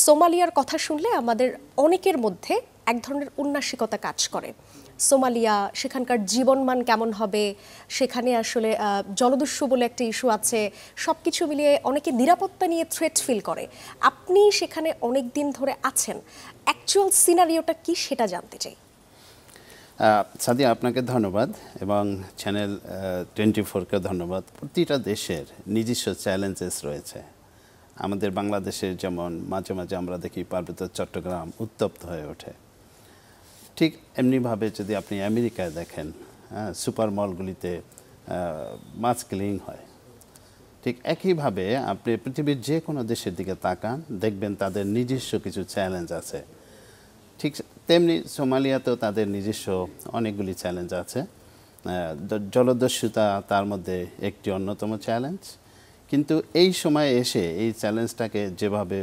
সোমালিয়ার কথা শুনলে আমাদের অনেকের মধ্যে এক ধরনের উন্নাসিকতা কাজ করে। সোমালিয়া, সেখানকার জীবনমান কেমন হবে, সেখানে আসলে জলদস্যু বলে একটা ইস্যু আছে, সব কিছু মিলিয়ে অনেকে নিরাপত্তা নিয়ে থ্রেট ফিল করে। আপনি সেখানে অনেক দিন ধরে আছেন, অ্যাকচুয়াল সিনারিওটা কি সেটা জানতে চাই। সাদিয়া, আপনাকে ধন্যবাদ এবং চ্যানেল 24কে ধন্যবাদ। প্রতিটা দেশের নিজস্ব চ্যালেঞ্জেস রয়েছে। আমাদের বাংলাদেশের যেমন মাঝে মাঝে আমরা দেখি পার্বত্য চট্টগ্রাম উত্তপ্ত হয়ে ওঠে, ঠিক এমনিভাবে যদি আপনি আমেরিকায় দেখেন, সুপার মলগুলিতে মাছ কিলিং হয়, ঠিক একইভাবে আপনি পৃথিবীর যে কোনো দেশের দিকে তাকান, দেখবেন তাদের নিজস্ব কিছু চ্যালেঞ্জ আছে। ঠিক তেমনি সোমালিয়াতেও তাদের নিজস্ব অনেকগুলি চ্যালেঞ্জ আছে। জলদস্যুতা তার মধ্যে একটি অন্যতম চ্যালেঞ্জ। কিন্তু এই সময়ে এসে এই চ্যালেঞ্জটাকে যেভাবে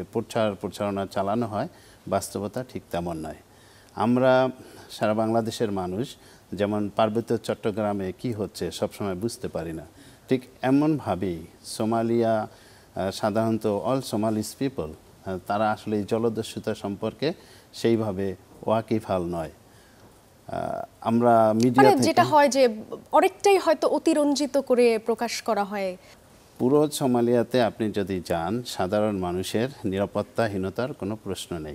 প্রচারণা চালানো হয়, বাস্তবতা ঠিক তেমন নয়। আমরা সারা বাংলাদেশের মানুষ যেমন পার্বত্য চট্টগ্রামে কি হচ্ছে সবসময় বুঝতে পারি না, ঠিক এমনভাবেই সোমালিয়া, সাধারণত অল সোমালিস পিপল, তারা আসলে এই জলদস্যুতা সম্পর্কে সেইভাবে ওয়াকিফাল নয়। আমরা মিডিয়া যেটা হয় যে অনেকটাই হয়তো অতিরঞ্জিত করে প্রকাশ করা হয়। পুরো সোমালিয়াতে আপনি যদি যান, সাধারণ মানুষের নিরাপত্তাহীনতার কোনো প্রশ্ন নেই।